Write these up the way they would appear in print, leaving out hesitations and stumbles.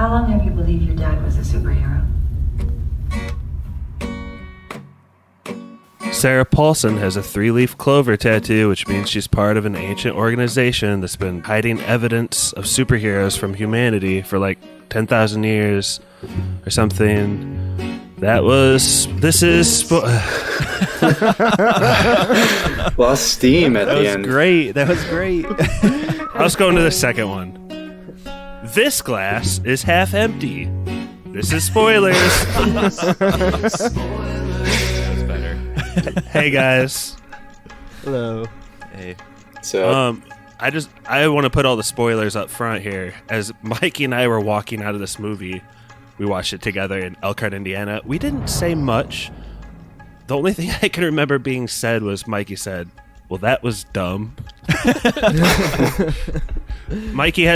How long have you believed your dad was a superhero? Sarah Paulson has a 3-leaf clover tattoo, which means she's part of an ancient organization that's been hiding evidence of superheroes from humanity for like 10,000 years or something. This is... Lost steam at the end. That was great. I was going to the second one. This glass is half empty. This is spoilers. That's better. Hey guys. Hello. Hey. So I want to put all the spoilers up front here. As Mikey and I were walking out of this movie, we watched it together in Elkhart, Indiana. We didn't say much. The only thing I can remember being said was Mikey said, "Well, that was dumb." Mikey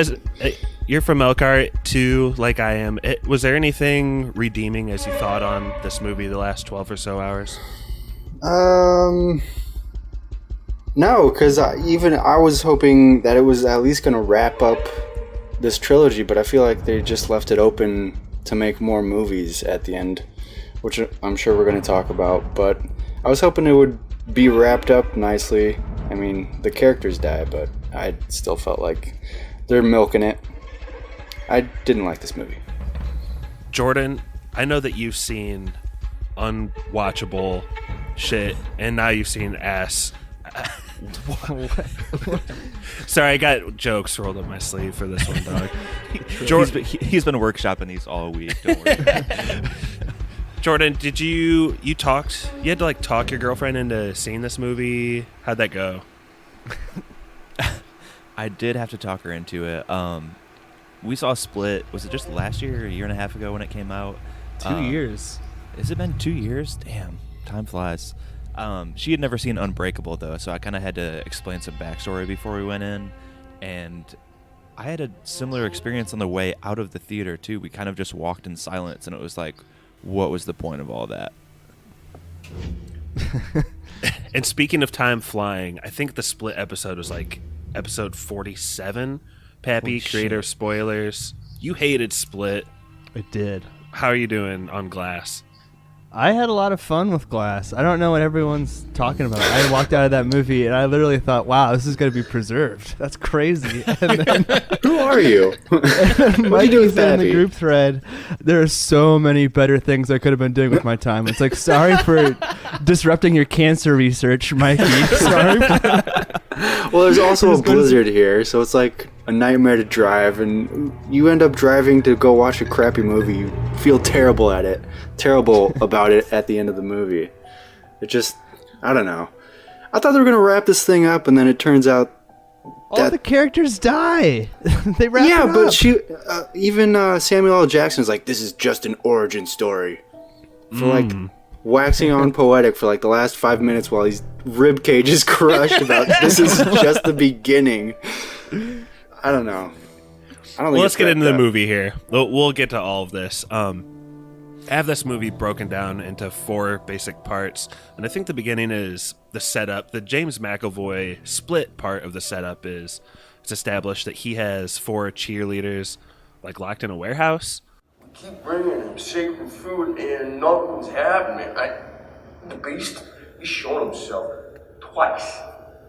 you're from Elkhart too, like I am. Was there anything redeeming as you thought on this movie the last 12 or so hours? No, because I was hoping that it was at least going to wrap up this trilogy, but I feel like they just left it open to make more movies at the end, which I'm sure we're going to talk about. But I was hoping it would be wrapped up nicely. I mean, the characters die, but I still felt like they're milking it. I didn't like this movie. Jordan, I know that you've seen unwatchable shit, and now you've seen ass. Sorry, I got jokes rolled up my sleeve for this one, dog. He's been workshopping these all week. Don't worry. Jordan, did you talked? You had to like talk your girlfriend into seeing this movie. How'd that go? I did have to talk her into it. We saw Split. Was it just last year or a year and a half ago when it came out? 2 years. Has it been 2 years? Damn, time flies. She had never seen Unbreakable, though, so I kind of had to explain some backstory before we went in. And I had a similar experience on the way out of the theater, too. We kind of just walked in silence, and it was like, what was the point of all that? And speaking of time flying, I think the Split episode was like episode 47. Pappy, creator of spoilers. You hated Split. I did. How are you doing on Glass? I had a lot of fun with Glass. I don't know what everyone's talking about. I walked out of that movie and I literally thought, wow, this is going to be preserved. That's crazy. And then, who are you? Mikey said in the group thread, there are so many better things I could have been doing with my time. It's like, sorry for disrupting your cancer research, Mikey. Sorry. Well, there's also a blizzard here, so it's like a nightmare to drive, and you end up driving to go watch a crappy movie. You feel terrible about it at the end of the movie. It just, I don't know. I thought they were going to wrap this thing up, and then it turns out all the characters die. They wrap it up. But even Samuel L. Jackson's like, this is just an origin story. For like waxing on poetic for like the last 5 minutes while his rib cage is crushed about this is just the beginning. I don't know. Well, let's get into the movie here. We'll get to all of this. I have this movie broken down into 4 basic parts, and I think the beginning is the setup. The James McAvoy Split part of the setup is it's established that he has 4 cheerleaders like locked in a warehouse. Keep bringing him sacred food and nothing's happening. The beast, he's shown himself twice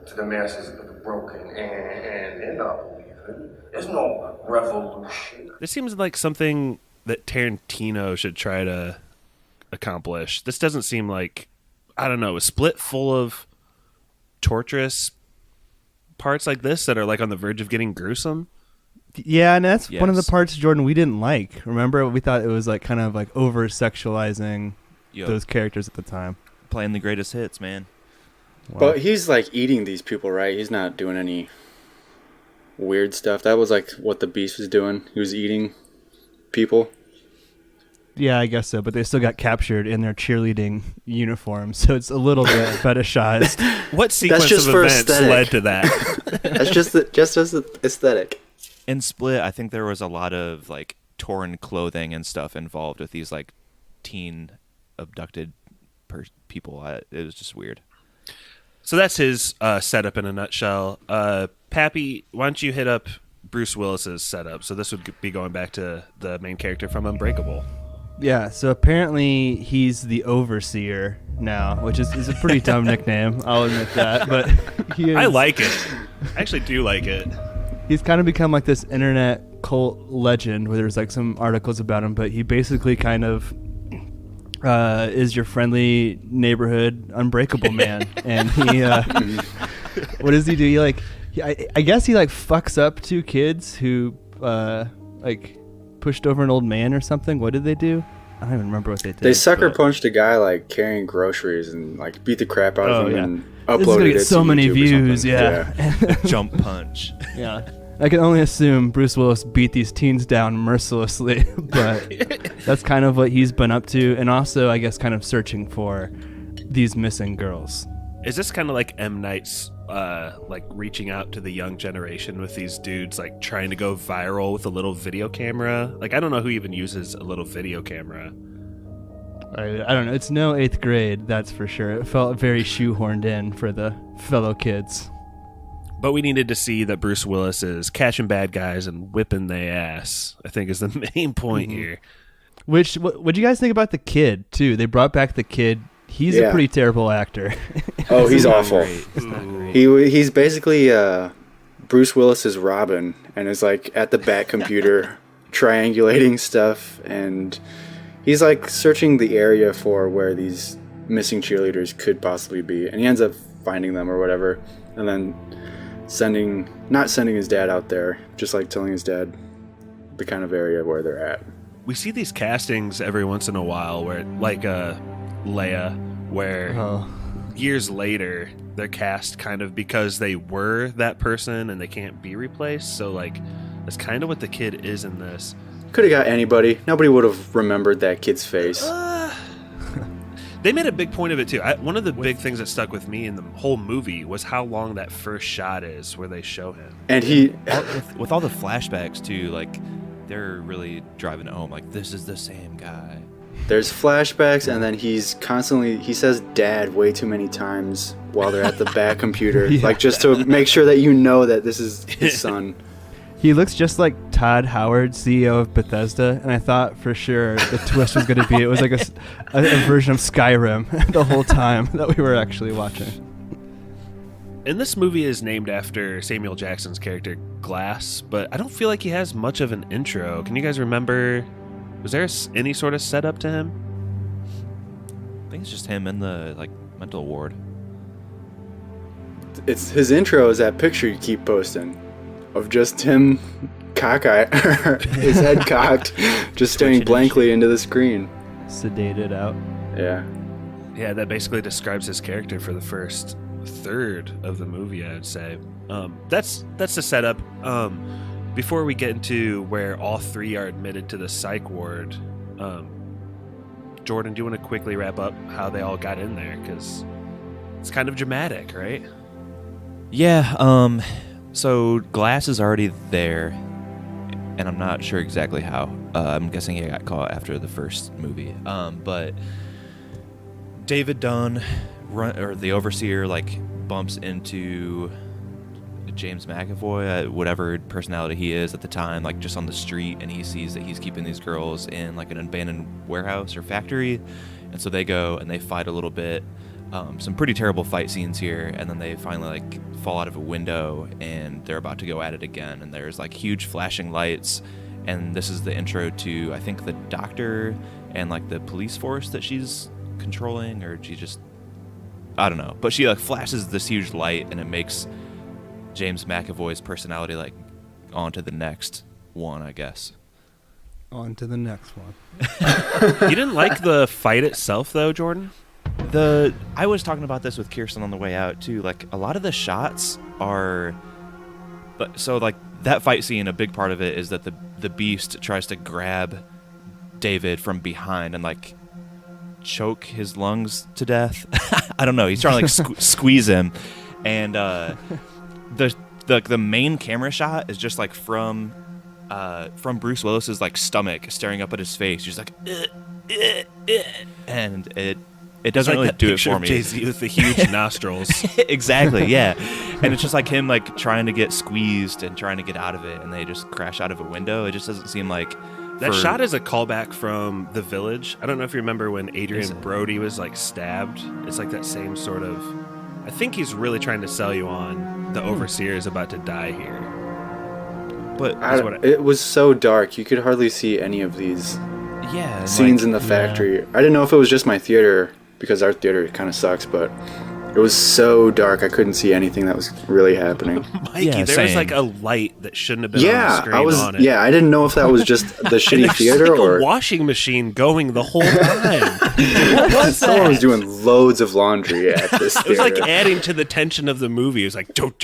to the masses of the broken, and they're not believing. There's no revolution. This seems like something that Tarantino should try to accomplish. This doesn't seem like, I don't know, a Split full of torturous parts like this that are like on the verge of getting gruesome. Yeah, and that's one of the parts, Jordan, we didn't like. Remember, we thought it was like kind of like over-sexualizing those characters at the time. Playing the greatest hits, man. Wow. But he's like eating these people, right? He's not doing any weird stuff. That was like what the Beast was doing. He was eating people. Yeah, I guess so. But they still got captured in their cheerleading uniforms, so it's a little bit fetishized. What sequence of events led to that? That's just as aesthetic. In Split, I think there was a lot of like torn clothing and stuff involved with these like teen abducted people. It was just weird. So that's his setup in a nutshell. Pappy, why don't you hit up Bruce Willis's setup. So this would be going back to the main character from Unbreakable. Yeah, so apparently he's the overseer now, which is a pretty dumb nickname. I'll admit that, but he is, I like it. I actually do like it. He's kind of become like this internet cult legend where there's like some articles about him, but he basically kind of is your friendly neighborhood Unbreakable man. And he, what does he do? I guess he like fucks up two kids who like pushed over an old man or something. What did they do? I don't even remember what they did. They sucker punched a guy like carrying groceries and like beat the crap out of him and uploaded this is gonna get it so to many YouTube or views. something. Yeah. Jump punch. Yeah. I can only assume Bruce Willis beat these teens down mercilessly, but that's kind of what he's been up to, and also I guess kind of searching for these missing girls. Is this kind of like M. Night's like reaching out to the young generation with these dudes like trying to go viral with a little video camera? Like, I don't know who even uses a little video camera. I don't know. It's no 8th grade, that's for sure. It felt very shoehorned in for the fellow kids. But we needed to see that Bruce Willis is catching bad guys and whipping their ass, I think is the main point here. What do you guys think about the kid, too? They brought back the kid. He's a pretty terrible actor. Oh, he's awful. Great. He's basically Bruce Willis's Robin, and is like at the back computer triangulating stuff, and he's like searching the area for where these missing cheerleaders could possibly be, and he ends up finding them or whatever, and then not sending his dad out there, just like telling his dad the kind of area where they're at. We see these castings every once in a while where, like Leia, where years later they're cast kind of because they were that person and they can't be replaced. So like that's kind of what the kid is in this. Could have got anybody. Nobody would have remembered that kid's face. They made a big point of it too. One of the big things that stuck with me in the whole movie was how long that first shot is where they show him. And with all the flashbacks too, like they're really driving it home. Like, this is the same guy. There's flashbacks, and then he says dad way too many times while they're at the back computer, like just to make sure that you know that this is his son. He looks just like Todd Howard, CEO of Bethesda, and I thought for sure the twist was going to be it was like a version of Skyrim the whole time that we were actually watching. And this movie is named after Samuel Jackson's character Glass, but I don't feel like he has much of an intro. Can you guys remember? Was there any sort of setup to him? I think it's just him in the mental ward. It's his intro is that picture you keep posting of just him cockeyed, his head cocked, just staring blankly into the screen. Sedated out. Yeah. Yeah, that basically describes his character for the first third of the movie, I would say. That's the setup. Before we get into where all three are admitted to the psych ward, Jordan, do you want to quickly wrap up how they all got in there? Because it's kind of dramatic, right? Yeah, so Glass is already there, and I'm not sure exactly how. I'm guessing he got caught after the first movie. But David Dunn, the overseer, bumps into James McAvoy, whatever personality he is at the time, just on the street, and he sees that he's keeping these girls in an abandoned warehouse or factory, and so they go and they fight a little bit. Some pretty terrible fight scenes here, and then they finally fall out of a window and they're about to go at it again, and there's huge flashing lights, and this is the intro to, I think, the doctor and the police force that she's controlling, or she just, I don't know, but she flashes this huge light and it makes James McAvoy's personality onto the next one, I guess. On to the next one. You didn't like the fight itself though, Jordan? I was talking about this with Kirsten on the way out too. A lot of the shots are, so that fight scene, a big part of it is that the Beast tries to grab David from behind and choke his lungs to death. I don't know. He's trying to squeeze him, and the main camera shot is just from Bruce Willis's stomach staring up at his face. He's and it doesn't It's really like that do it picture for of me. Jay-Z with the huge nostrils. Exactly, yeah. And it's just like him like trying to get squeezed and trying to get out of it, and they just crash out of a window. It just doesn't seem like That shot is a callback from The Village. I don't know if you remember when Adrian Brody was like stabbed. It's like that same sort of. I think he's really trying to sell you on the overseer is about to die here. But it was so dark, you could hardly see any of these scenes in the factory. I didn't know if it was just my theater, because our theater kind of sucks, but it was so dark I couldn't see anything that was really happening. Mikey, there was like a light that shouldn't have been on the screen on it. Yeah, I didn't know if that was just the shitty theater like or a washing machine going the whole time. someone was doing loads of laundry at this theater. It was like adding to the tension of the movie. It was like do.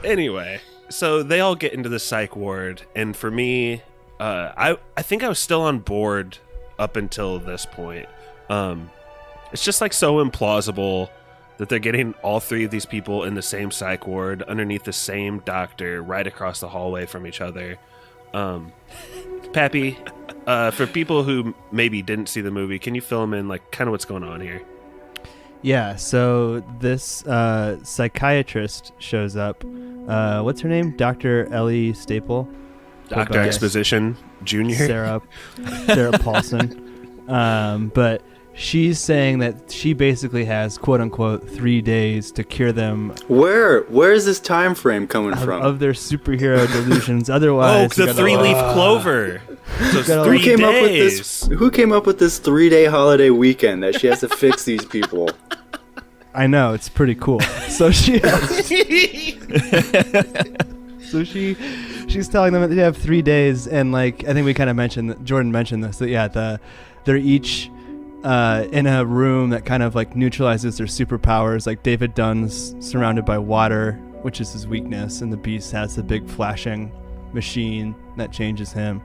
Anyway, so they all get into the psych ward, and for me, I think I was still on board up until this point. It's just like so implausible that they're getting all three of these people in the same psych ward underneath the same doctor right across the hallway from each other. Pappy, for people who maybe didn't see the movie, can you fill them in like kind of what's going on here? Yeah, so this psychiatrist shows up. What's her name? Dr. Ellie Staple? Dr. Exposition Jr.? Sarah Paulson. But she's saying that she basically has, quote unquote, 3 days to cure them. Where is this time frame coming from? Of their superhero delusions. Otherwise, the 3-leaf clover. So 3 days. Who came up with this 3-day holiday weekend that she has to fix these people? I know, it's pretty cool. So she's telling them that they have 3 days, and like I think we kind of mentioned, Jordan mentioned this, that they're each in a room that kind of like neutralizes their superpowers. Like David Dunn's surrounded by water, which is his weakness, and the Beast has the big flashing machine that changes him.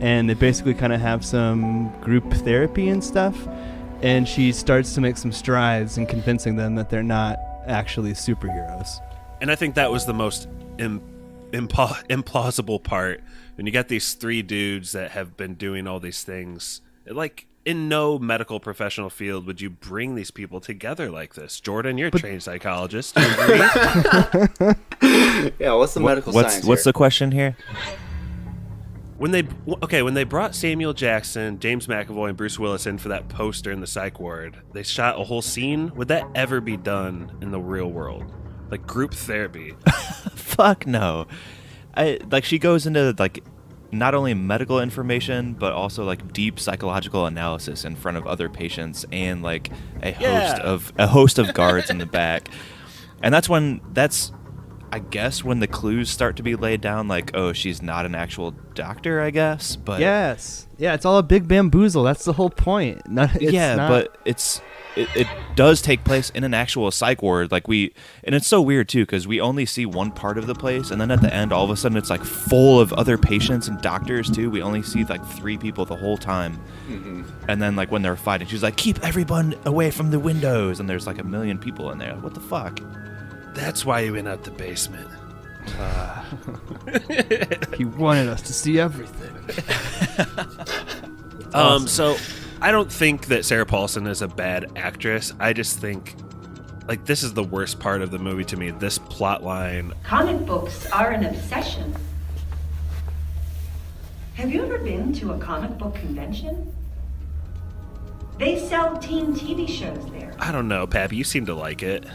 And they basically kind of have some group therapy and stuff, and she starts to make some strides in convincing them that they're not actually superheroes. And I think that was the most implausible part. When you got these 3 dudes that have been doing all these things, like in no medical professional field would you bring these people together like this. Jordan, you're a trained psychologist. Do you agree? Yeah, what's the medical science What's the question here? When they brought Samuel Jackson, James McAvoy, and Bruce Willis in for that poster in the psych ward, they shot a whole scene. Would that ever be done in the real world? Like group therapy? Fuck no. She goes into like not only medical information but also like deep psychological analysis in front of other patients and like a host of guards in the back. And that's I guess when the clues start to be laid down, like, oh, she's not an actual doctor, I guess. But yes, yeah, it's all a big bamboozle. That's the whole point. But it does take place in an actual psych ward. And it's so weird too, because we only see one part of the place, and then at the end, all of a sudden, it's like full of other patients and doctors too. We only see like 3 people the whole time, and then like when they're fighting, she's like, "Keep everyone away from the windows," and there's like 1 million people in there. What the fuck? That's why he went out the basement. He wanted us to see everything. Awesome. So I don't think that Sarah Paulson is a bad actress. I just think like this is the worst part of the movie to me, this plot line. Comic books are an obsession. Have you ever been to a comic book convention? They sell teen TV shows there. I don't know, Pappy, you seem to like it.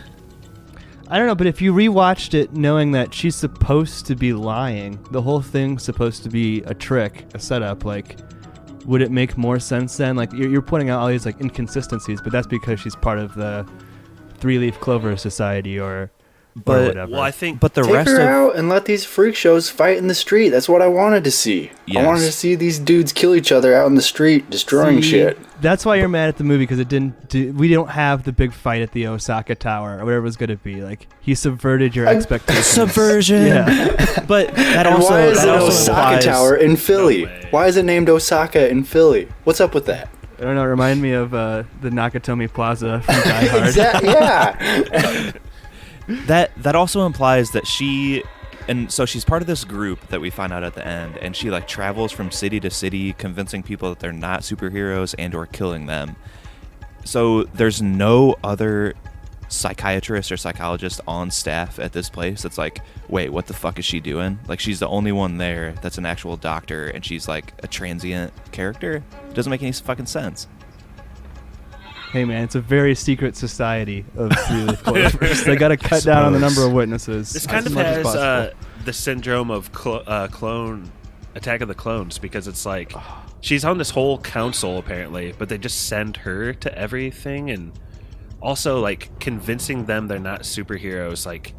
I don't know, but if you rewatched it knowing that she's supposed to be lying, the whole thing's supposed to be a trick, a setup, like, would it make more sense then? Like, you're pointing out all these, like, inconsistencies, but that's because she's part of the 3-Leaf Clover Society or whatever. Well, I think... But Take her out and let these freak shows fight in the street. That's what I wanted to see. Yes. I wanted to see these dudes kill each other out in the street, destroying shit. That's why you're mad at the movie, because we don't have the big fight at the Osaka Tower or whatever it was going to be. Like, he subverted your expectations. Subversion. Yeah. But that And also why is it that also Osaka implies, Tower in Philly? way. Why is it named Osaka in Philly? What's up with that? I don't know. Remind me of the Nakatomi Plaza from Die Hard. Yeah. that also implies that she And so she's part of this group that we find out at the end, and she like travels from city to city convincing people that they're not superheroes and or killing them. So there's no other psychiatrist or psychologist on staff at this place that's like, wait, what the fuck is she doing? Like, she's the only one there that's an actual doctor, and she's like a transient character. It doesn't make any fucking sense. Hey man, it's a very secret society of three-leaf clovers. They got to cut down on the number of witnesses. This kind of has the syndrome of clone Attack of the Clones, because it's like she's on this whole council apparently, but they just send her to everything, and also like convincing them they're not superheroes. Like,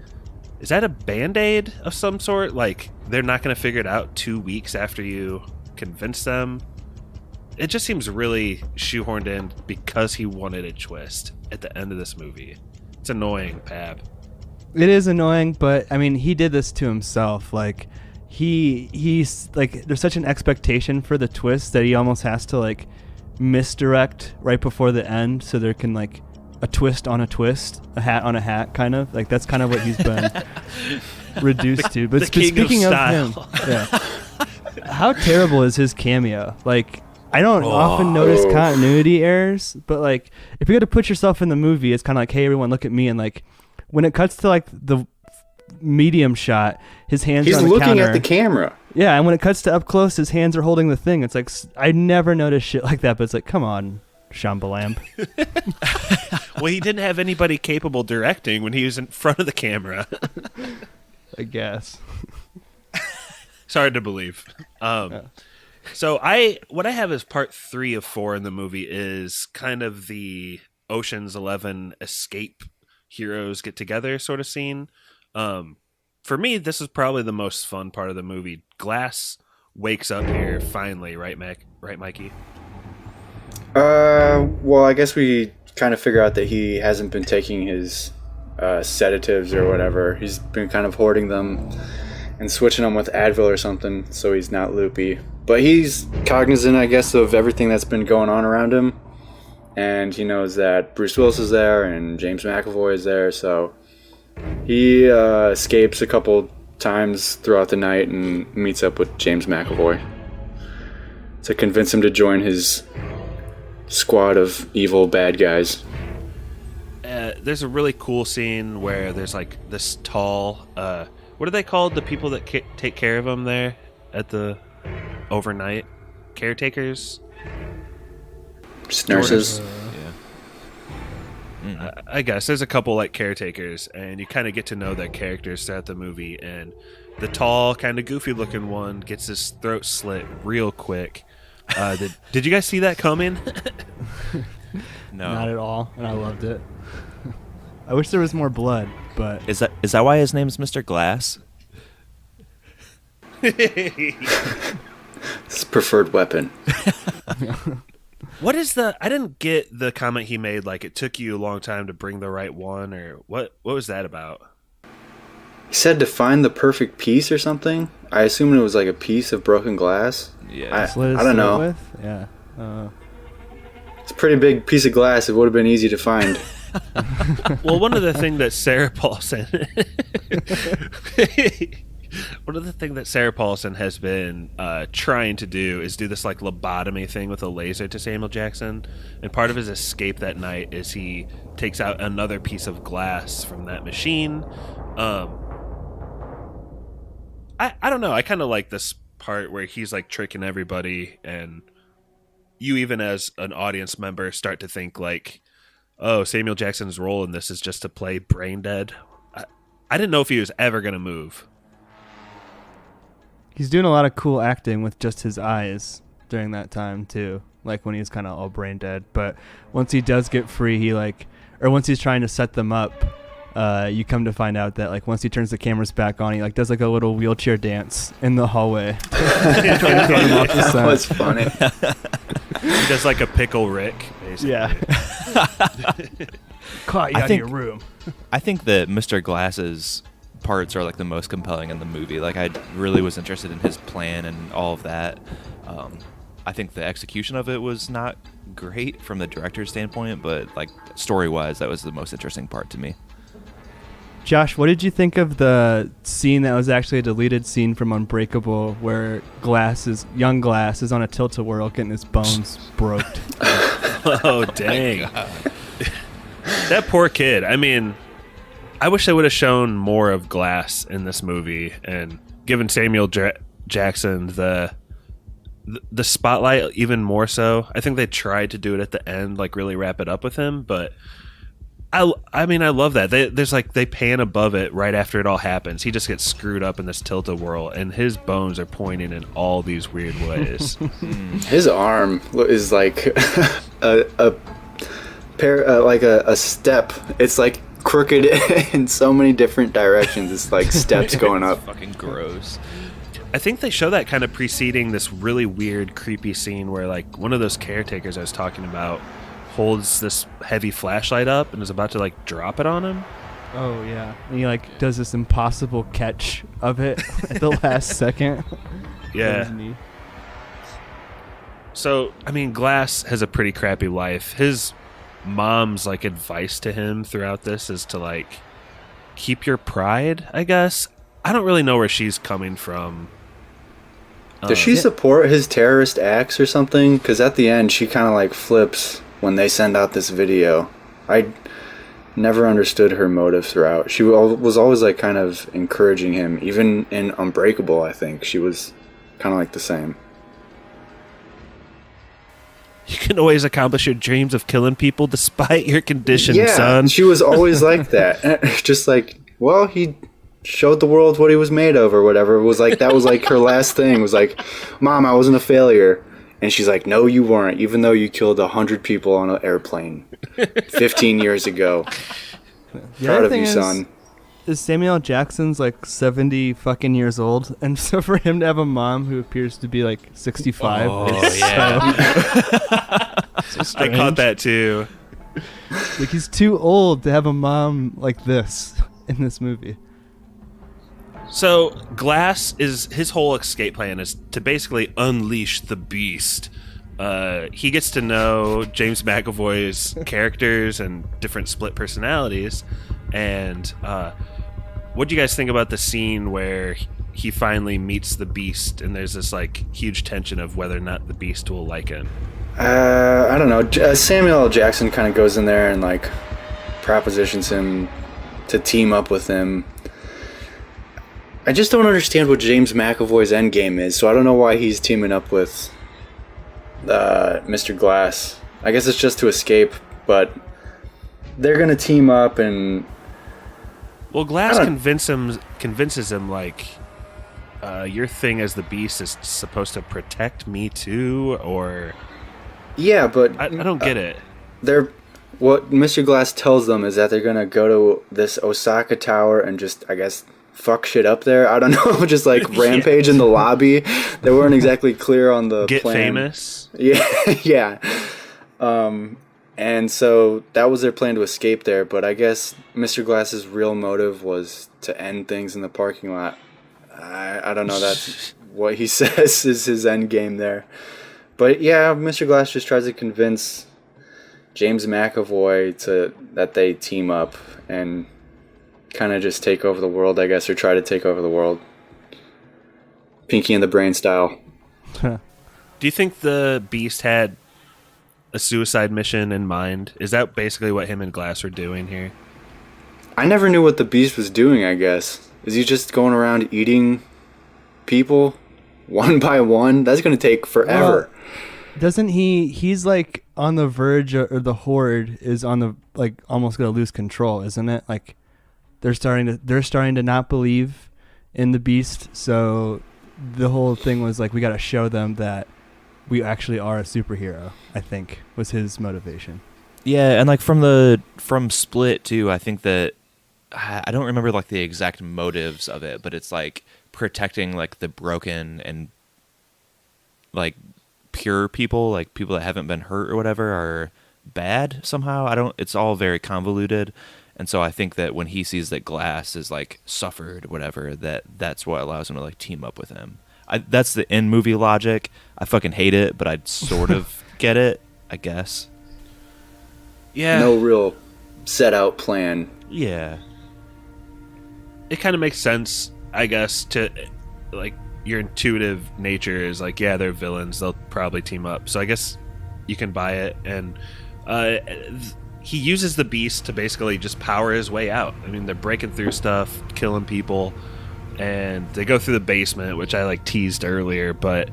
is that a band-aid of some sort? Like, they're not going to figure it out 2 weeks after you convince them? It just seems really shoehorned in because he wanted a twist at the end of this movie. It's annoying, Pab. It is annoying, but I mean, he did this to himself. Like, he's like, there's such an expectation for the twist that he almost has to like misdirect right before the end, so there can like a twist on a twist, a hat on a hat, kind of like that's kind of what he's been reduced to. But speaking of him, yeah, how terrible is his cameo? Like, I don't often notice continuity errors, but like if you got to put yourself in the movie, it's kind of like, hey, everyone, look at me. And like when it cuts to like the medium shot, his hands are on the counter. He's looking at the camera. Yeah, and when it cuts to up close, his hands are holding the thing. It's like, I never noticed shit like that, but it's like, come on, Shyamalan. Well, he didn't have anybody capable directing when he was in front of the camera. I guess. It's hard to believe. So what I have as part 3 of 4 in the movie is kind of the Ocean's 11 escape heroes get together sort of scene. For me, this is probably the most fun part of the movie. Glass wakes up here finally, right, Right, Mikey? Well, I guess we kind of figure out that he hasn't been taking his sedatives or whatever. He's been kind of hoarding them and switching them with Advil or something, so he's not loopy. But he's cognizant, I guess, of everything that's been going on around him. And he knows that Bruce Willis is there and James McAvoy is there, so he escapes a couple times throughout the night and meets up with James McAvoy to convince him to join his squad of evil bad guys. There's a really cool scene where there's like this tall, what are they called? The people that take care of him there at the overnight? Caretakers? Just nurses. I guess there's a couple like caretakers, and you kind of get to know their characters throughout the movie. And the tall, kind of goofy looking one gets his throat slit real quick. Did you guys see that coming? No, not at all, and I loved it. I wish there was more blood, but is that why his name's Mr. Glass? His preferred weapon. What is I didn't get the comment he made, like it took you a long time to bring the right one, or what was that about? He said to find the perfect piece or something. I assumed it was like a piece of broken glass. Yeah, I don't know. With? Yeah. It's a pretty big piece of glass. It would have been easy to find. Well, one of the things that Sarah Paulson has been trying to do is do this like lobotomy thing with a laser to Samuel Jackson, and part of his escape that night is he takes out another piece of glass from that machine. I don't know, I kind of like this part where he's like tricking everybody, and you even as an audience member start to think like, oh, Samuel Jackson's role in this is just to play brain dead. I didn't know if he was ever going to move. He's doing a lot of cool acting with just his eyes during that time too, like when he's kind of all brain dead. But once he does get free, once he's trying to set them up, you come to find out that like once he turns the cameras back on, he like does like a little wheelchair dance in the hallway. That was funny. He does like a pickle Rick, basically. Yeah. Caught you out of your room. I think that Mr. Glass's parts are like the most compelling in the movie. Like, I really was interested in his plan and all of that. I think the execution of it was not great from the director's standpoint, but like story-wise, that was the most interesting part to me. Josh, what did you think of the scene that was actually a deleted scene from Unbreakable, where young Glass is on a tilt-a-whirl getting his bones broke? Oh, dang. That poor kid. I mean, I wish they would have shown more of Glass in this movie and given Samuel Jackson the spotlight even more so. I think they tried to do it at the end, like really wrap it up with him, but I mean, I love that. They pan above it right after it all happens. He just gets screwed up in this tilt-a-whirl, and his bones are pointing in all these weird ways. His arm is like a step. It's like crooked in so many different directions. It's like steps going up. Fucking gross. I think they show that kind of preceding this really weird, creepy scene where like one of those caretakers I was talking about holds this heavy flashlight up and is about to like drop it on him. Oh yeah, and he like does this impossible catch of it at the last second. Yeah. So I mean, Glass has a pretty crappy life. His mom's like advice to him throughout this is to like keep your pride, I guess. I don't really know where she's coming from. Does she support his terrorist acts or something? Because at the end she kind of like flips when they send out this video. I never understood her motive throughout. She was always like kind of encouraging him. Even in Unbreakable, I think she was kind of like the same. You can always accomplish your dreams of killing people despite your condition, son. She was always like that. Just like, well, he showed the world what he was made of or whatever. It was like, that was like her last thing. It was like, Mom, I wasn't a failure. And she's like, no, you weren't, even though you killed 100 people on an airplane 15 years ago. Proud of you, son. Is Samuel Jackson's like 70 fucking years old, and so for him to have a mom who appears to be like 65. Oh yeah. I caught that too. Like he's too old to have a mom like this in this movie. So Glass his whole escape plan is to basically unleash the beast. He gets to know James McAvoy's characters and different split personalities. And what do you guys think about the scene where he finally meets the beast and there's this like huge tension of whether or not the beast will like him? I don't know. Samuel L. Jackson kind of goes in there and like propositions him to team up with him. I just don't understand what James McAvoy's endgame is, so I don't know why he's teaming up with Mr. Glass. I guess it's just to escape, but they're gonna team up and. Well, Glass convinces him like, your thing as the beast is supposed to protect me too, or. Yeah, but I don't get it. What Mr. Glass tells them is that they're gonna go to this Osaka Tower and just, I guess, fuck shit up there. I don't know, just like rampage in the lobby. They weren't exactly clear on the Get plan. famous. Yeah, yeah. And so that was their plan to escape there. But I guess Mr. Glass's real motive was to end things in the parking lot. I don't know. That's what he says is his end game there. But yeah, Mr. Glass just tries to convince James McAvoy that they team up and kind of just take over the world, I guess, or try to take over the world. Pinky and the Brain style. Do you think the Beast had a suicide mission in mind? Is that basically what him and Glass are doing here? I never knew what the Beast was doing, I guess. Is he just going around eating people one by one? That's going to take forever. Doesn't he's like on the verge, or the Horde is on the, like, almost going to lose control, isn't it? Like, they're starting to not believe in the Beast, so the whole thing was like, we got to show them that we actually are a superhero, I think, was his motivation. Yeah, and like from Split too, I think that I don't remember like the exact motives of it, but it's like protecting like the broken and like pure people, like people that haven't been hurt or whatever, are bad somehow. It's all very convoluted. And so I think that when he sees that Glass is like suffered or whatever, that's what allows him to like team up with him. That's the in movie logic. I fucking hate it, but I'd sort of get it, I guess. Yeah. No real set out plan. Yeah. it kind of makes sense, I guess, to like your intuitive nature is like, yeah, they're villains, they'll probably team up. So I guess you can buy it. And he uses the beast to basically just power his way out. I mean, they're breaking through stuff, killing people, and they go through the basement, which I like teased earlier, but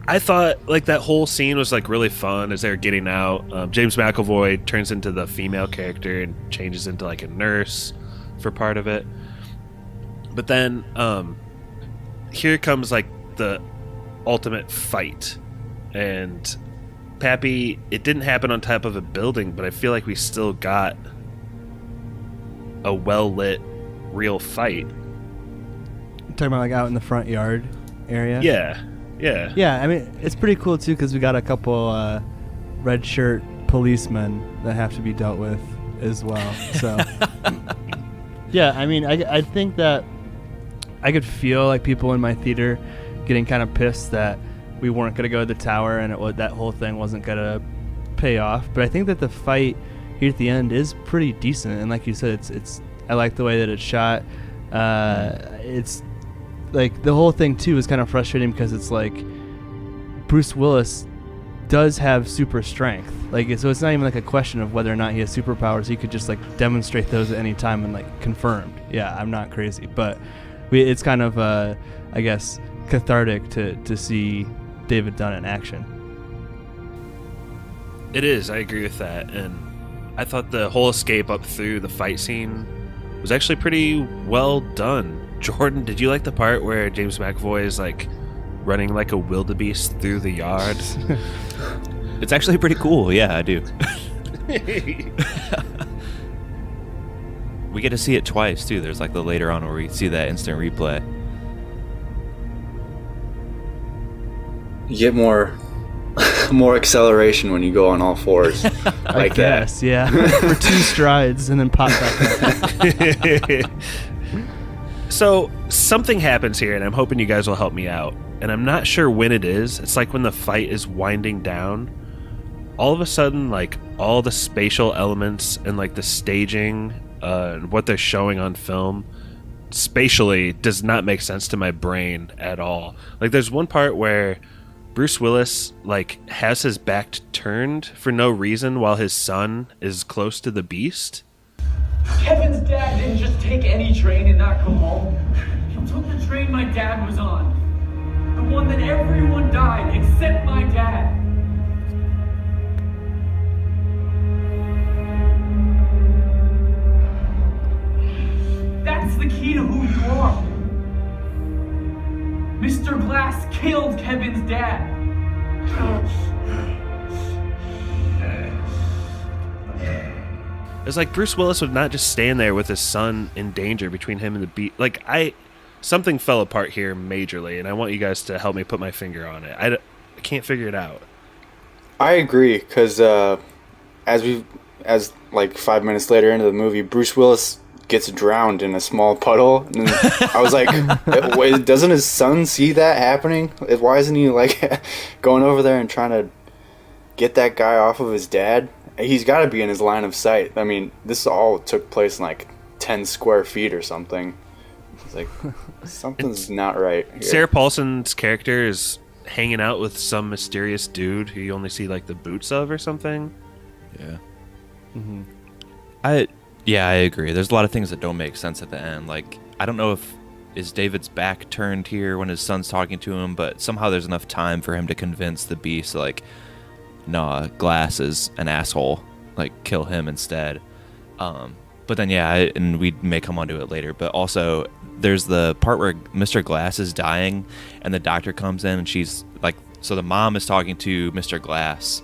I thought like that whole scene was like really fun as they're getting out. James McAvoy turns into the female character and changes into like a nurse for part of it. But then here comes like the ultimate fight, and Pappy, it didn't happen on top of a building, but I feel like we still got a well-lit real fight. Talking about like out in the front yard area. Yeah. I mean, it's pretty cool too because we got a couple red shirt policemen that have to be dealt with as well. So yeah, I mean, I think that I could feel like people in my theater getting kind of pissed that we weren't gonna go to the tower and that whole thing wasn't gonna pay off. But I think that the fight here at the end is pretty decent, and like you said, it's I like the way that it's shot. It's like the whole thing too is kind of frustrating because it's like Bruce Willis does have super strength, like, so it's not even like a question of whether or not he has superpowers. He could just like demonstrate those at any time and like confirmed, yeah, I'm not crazy. But it's kind of I guess cathartic to see David Dunn in action. It is, I agree with that. And I thought the whole escape up through the fight scene was actually pretty well done. Jordan, did you like the part where James McAvoy is like running like a wildebeest through the yard? It's actually pretty cool. Yeah, I do. We get to see it twice too. There's like the later on where we see that instant replay. You get more acceleration when you go on all fours. I guess, yeah. For 2 strides and then pop back up. So something happens here, and I'm hoping you guys will help me out. And I'm not sure when it is. It's like when the fight is winding down. All of a sudden, like, all the spatial elements and, like, the staging and what they're showing on film spatially does not make sense to my brain at all. Like, there's one part where Bruce Willis, like, has his back turned for no reason while his son is close to the beast. Kevin's dad didn't just take any train and not come home. He took the train my dad was on. The one that everyone died except my dad. That's the key to who you are. Mr. Glass killed Kevin's dad. It's like Bruce Willis would not just stand there with his son in danger between him and the beast. Like, something fell apart here majorly, and I want you guys to help me put my finger on it. I can't figure it out. I agree, because as like 5 minutes later into the movie, Bruce Willis gets drowned in a small puddle, and I was like, wait, doesn't his son see that happening? Why isn't he like going over there and trying to get that guy off of his dad? He's got to be in his line of sight. I mean, this all took place in like 10 square feet or something. It's like, something's not right here. Sarah Paulson's character is hanging out with some mysterious dude who you only see like the boots of or something. Yeah. Mm-hmm. I agree. There's a lot of things that don't make sense at the end. Like, I don't know if is David's back turned here when his son's talking to him, but somehow there's enough time for him to convince the beast, like, nah, Glass is an asshole, like, kill him instead. But then, yeah, and we may come onto it later, but also there's the part where Mr. Glass is dying and the doctor comes in and she's like, so the mom is talking to Mr. Glass,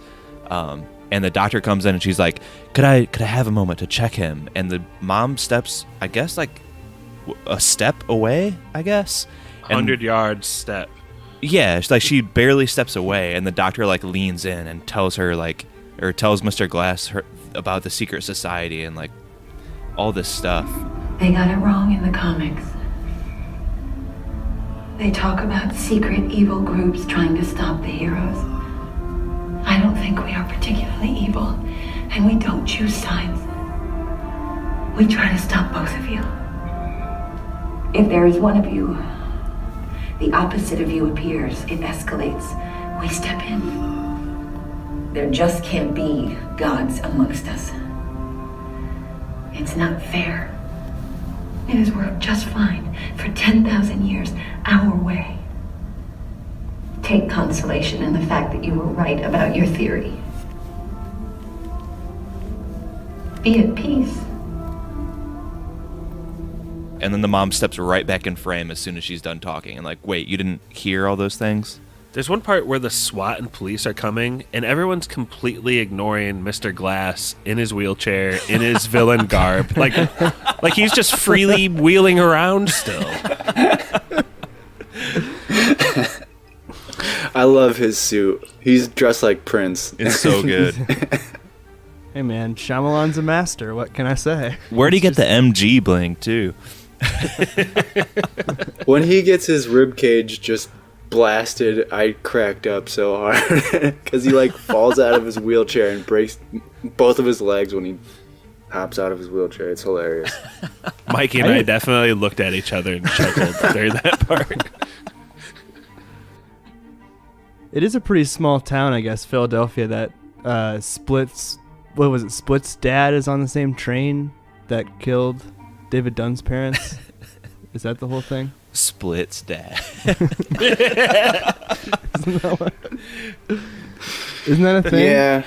and the doctor comes in and she's like, could I have a moment to check him? And the mom steps, I guess, like a step away, I guess. 100-yard step. Yeah, it's like she barely steps away, and the doctor like leans in and tells her like, or tells Mr. Glass about the secret society and like all this stuff. They got it wrong in the comics. They talk about secret evil groups trying to stop the heroes. I don't think we are particularly evil, and we don't choose sides. We try to stop both of you. If there is one of you, the opposite of you appears, it escalates. We step in. There just can't be gods amongst us. It's not fair. It has worked just fine for 10,000 years, our way. Take consolation in the fact that you were right about your theory. Be at peace. And then the mom steps right back in frame as soon as she's done talking and like, wait, you didn't hear all those things? There's one part where the SWAT and police are coming, and everyone's completely ignoring Mr. Glass in his wheelchair, in his villain garb. Like he's just freely wheeling around still. I love his suit. He's dressed like Prince. It's so good. Hey man, Shyamalan's a master. What can I say? Where'd he get the MG bling too? When he gets his rib cage just blasted, I cracked up so hard because he like falls out of his wheelchair and breaks both of his legs when he hops out of his wheelchair. It's hilarious. Mikey and I definitely looked at each other and chuckled during that part. It is a pretty small town, I guess, Philadelphia, that Split's, what was it, Split's dad is on the same train that killed David Dunn's parents. Is that the whole thing? Split's dad. Isn't that a thing? Yeah.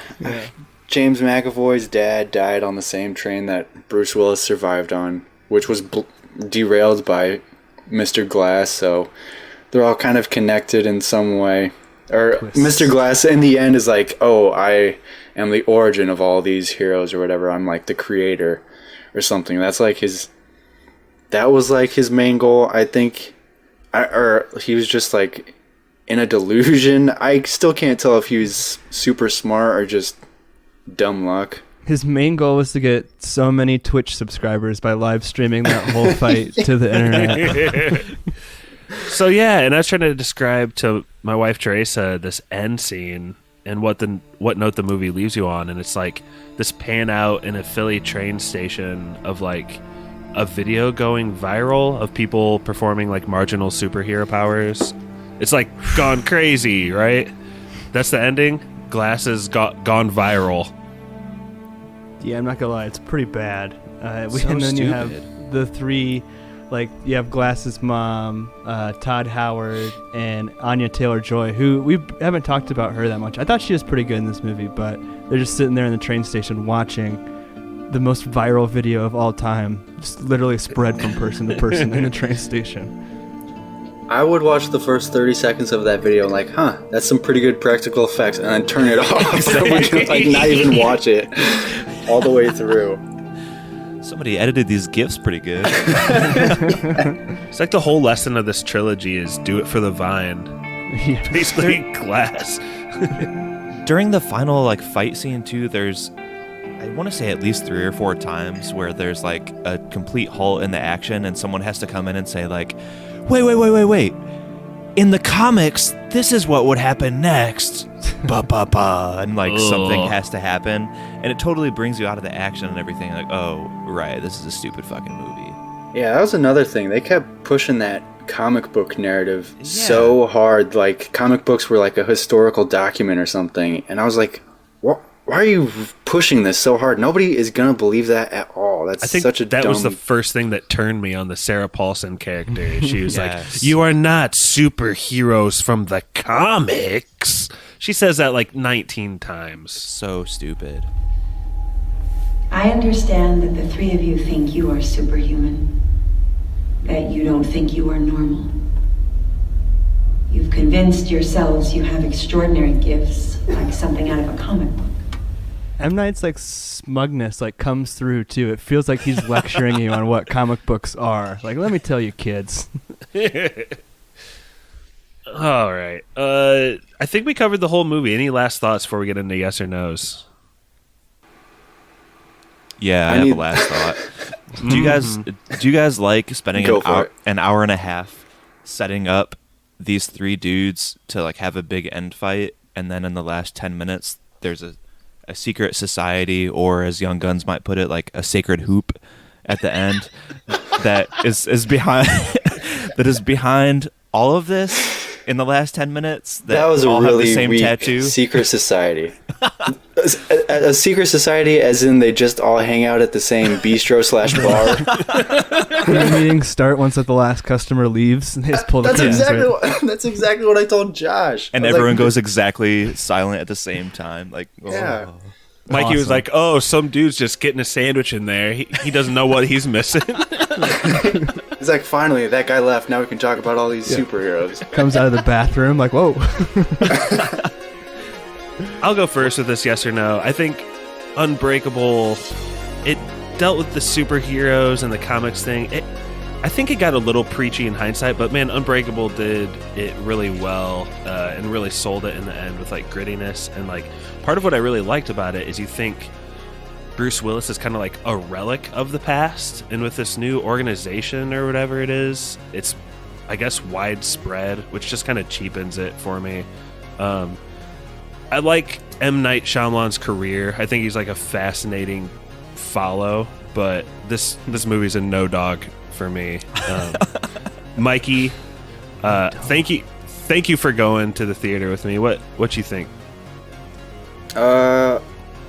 James McAvoy's dad died on the same train that Bruce Willis survived on, which was derailed by Mr. Glass, so they're all kind of connected in some way. Or Twist. Mr. Glass in the end is like, oh, I am the origin of all these heroes or whatever. I'm like the creator or something. That was like his main goal, I think. Or he was just like in a delusion. I still can't tell if he was super smart or just dumb luck. His main goal was to get so many Twitch subscribers by live streaming that whole fight to the internet. So yeah, and I was trying to describe to my wife Teresa this end scene and what note the movie leaves you on, and it's like this pan out in a Philly train station of like a video going viral of people performing like marginal superhero powers. It's like gone crazy, right? That's the ending. Glass has gone viral. Yeah, I'm not gonna lie, it's pretty bad. So and then you stupid. have the three, like you have Glass's mom, Todd Howard, and Anya Taylor-Joy, who we haven't talked about her that much. I thought she was pretty good in this movie, but they're just sitting there in the train station watching the most viral video of all time, just literally spread from person to person in a train station. I would watch the first 30 seconds of that video and like, that's some pretty good practical effects, and then turn it off. I would like not even watch it all the way through. Somebody edited these GIFs pretty good. It's like the whole lesson of this trilogy is do it for the vine. Yeah. Basically, Glass. During the final like fight scene too, there's, I want to say at least 3 or 4 times where there's like a complete halt in the action and someone has to come in and say like, wait. In the comics, this is what would happen next. Ba. And like something has to happen. And it totally brings you out of the action and everything. Like, oh, right, this is a stupid fucking movie. Yeah, that was another thing. They kept pushing that comic book narrative so hard. Like, comic books were like a historical document or something. And I was like, why are you pushing this so hard? Nobody is going to believe that at all. That's I think such a that dumb... was the first thing that turned me on the Sarah Paulson character. She was Yes. like, you are not superheroes from the comics. She says that like 19 times. So stupid. I understand that the three of you think you are superhuman, that you don't think you are normal. You've convinced yourselves you have extraordinary gifts, like something out of a comic book. M. Night's like smugness like comes through too. It feels like he's lecturing you on what comic books are. Like, let me tell you, kids. All right. I think we covered the whole movie. Any last thoughts before we get into yes or no's? Yeah, I have a last thought. Do you guys like spending an hour and a half setting up these 3 dudes to like have a big end fight, and then in the last 10 minutes there's a secret society, or as Young Guns might put it, like a sacred hoop at the end? that is behind that is behind all of this in the last 10 minutes that was all a really have the same weak tattoo? secret society. a secret society, as in they just all hang out at the same bistro/bar. The meetings start once that the last customer leaves, and they just pull the curtains. That's exactly what I told Josh. And I was everyone like, goes exactly silent at the same time. Like, Yeah. oh. Mikey was Awesome. like, "Oh, some dude's just getting a sandwich in there. He doesn't know what he's missing." He's like, finally, that guy left. Now we can talk about all these superheroes. Comes out of the bathroom like, whoa. I'll go first with this, yes or no. I think Unbreakable, it dealt with the superheroes and the comics thing. I think it got a little preachy in hindsight, but man, Unbreakable did it really well and really sold it in the end with like grittiness. And like part of what I really liked about it is you think Bruce Willis is kind of like a relic of the past, and with this new organization or whatever it is, it's I guess widespread, which just kind of cheapens it for me. I like M. Night Shyamalan's career. I think he's like a fascinating follow, but this movie's a no dog for me. Mikey, thank you for going to the theater with me. What you think?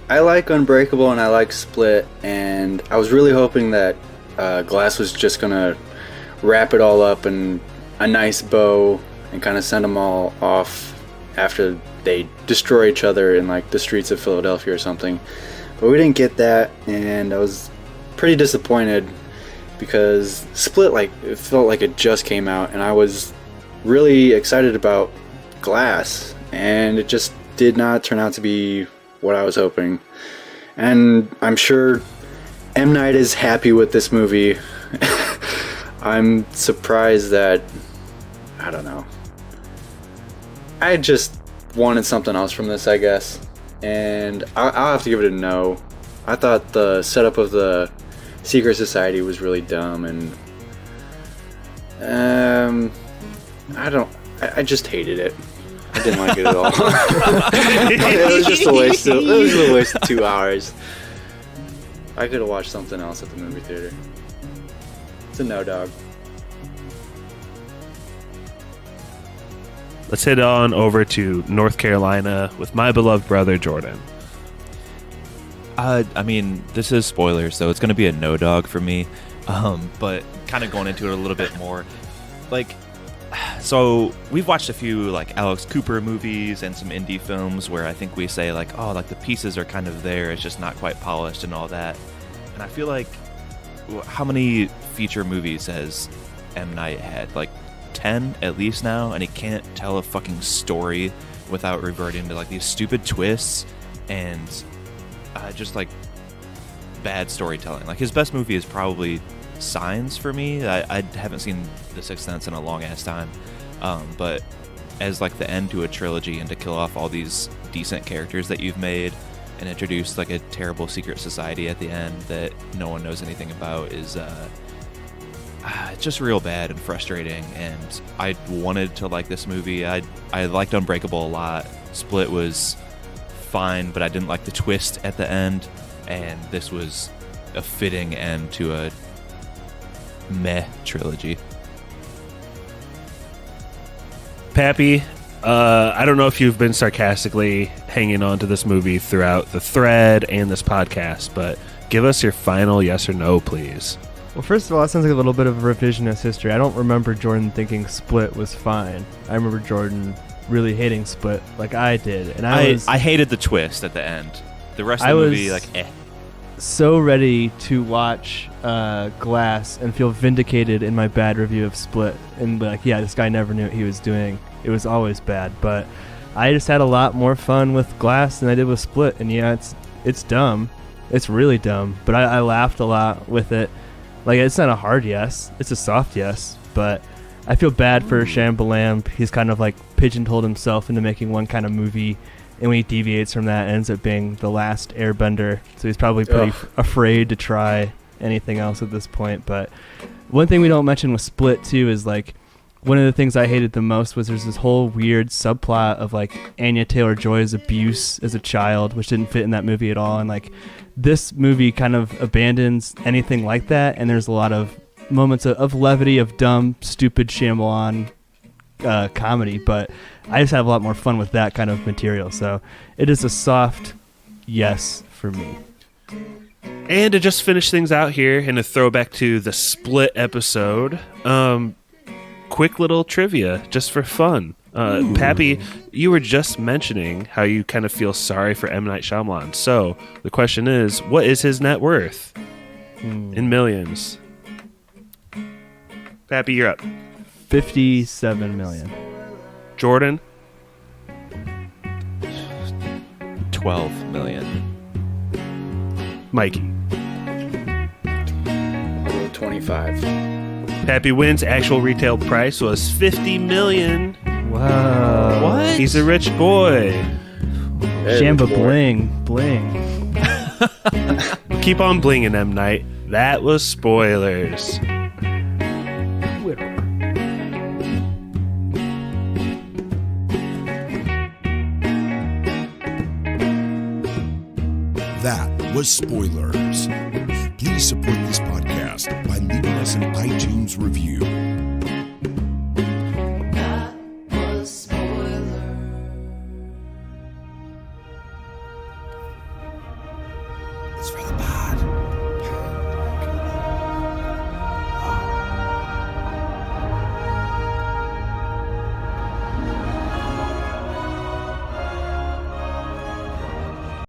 I like Unbreakable and I like Split, and I was really hoping that Glass was just gonna wrap it all up in a nice bow and kind of send them all off after they destroy each other in like the streets of Philadelphia or something. But we didn't get that, and I was pretty disappointed because Split, like, it felt like it just came out, and I was really excited about Glass, and it just did not turn out to be what I was hoping. And I'm sure M. Night is happy with this movie. I'm surprised that, I don't know, I just wanted something else from this, I guess. And I'll have to give it a no. I thought the setup of the secret society was really dumb, and I just hated it. I didn't like it at all. It was just a waste of 2 hours. I could have watched something else at the movie theater. It's a no, dog. Let's head on over to North Carolina with my beloved brother Jordan. I mean, this is spoilers, so it's going to be a no dog for me. But kind of going into it a little bit more, like, so we've watched a few like Alex Cooper movies and some indie films where I think we say like, oh, like the pieces are kind of there, it's just not quite polished and all that. And I feel like, how many feature movies has M. Night had? Like 10 at least now, and he can't tell a fucking story without reverting to like these stupid twists and just like bad storytelling. Like his best movie is probably Signs for me. I haven't seen The Sixth Sense in a long ass time, but as like the end to a trilogy and to kill off all these decent characters that you've made and introduce like a terrible secret society at the end that no one knows anything about is just real bad and frustrating. And I wanted to like this movie. I liked Unbreakable a lot. Split was fine, but I didn't like the twist at the end, and this was a fitting end to a meh trilogy. Pappy, I don't know if you've been sarcastically hanging on to this movie throughout the thread and this podcast, but give us your final yes or no, please. Well, first of all, that sounds like a little bit of revisionist history. I don't remember Jordan thinking Split was fine. I remember Jordan really hating Split like I did. And I hated the twist at the end. The rest of the movie, like, so ready to watch Glass and feel vindicated in my bad review of Split and be like, yeah, this guy never knew what he was doing. It was always bad. But I just had a lot more fun with Glass than I did with Split. And yeah, it's dumb. It's really dumb. But I laughed a lot with it. Like, it's not a hard yes. It's a soft yes. But I feel bad for Shyamalan. He's kind of like pigeonholed himself into making one kind of movie, and when he deviates from that, it ends up being The Last Airbender. So he's probably pretty afraid to try anything else at this point. But one thing we don't mention with Split too is like, one of the things I hated the most was there's this whole weird subplot of like Anya Taylor-Joy's abuse as a child, which didn't fit in that movie at all. And like, this movie kind of abandons anything like that, and there's a lot of moments of levity, of dumb, stupid Shyamalan comedy, but I just have a lot more fun with that kind of material. So it is a soft yes for me. And to just finish things out here and a throwback to the Split episode, quick little trivia just for fun. Pappy, you were just mentioning how you kind of feel sorry for M. Night Shyamalan. So the question is, what is his net worth in millions? Pappy, you're up. 57 million. Jordan? 12 million. Mikey? 25. Pappy wins. Actual retail price was 50 million. Wow. What? He's a rich boy. Shamba bling. Keep on blinging, M. Night. That was spoilers. That was Spoilers. Please support this podcast by leaving us an iTunes review. That was Spoilers. It's for the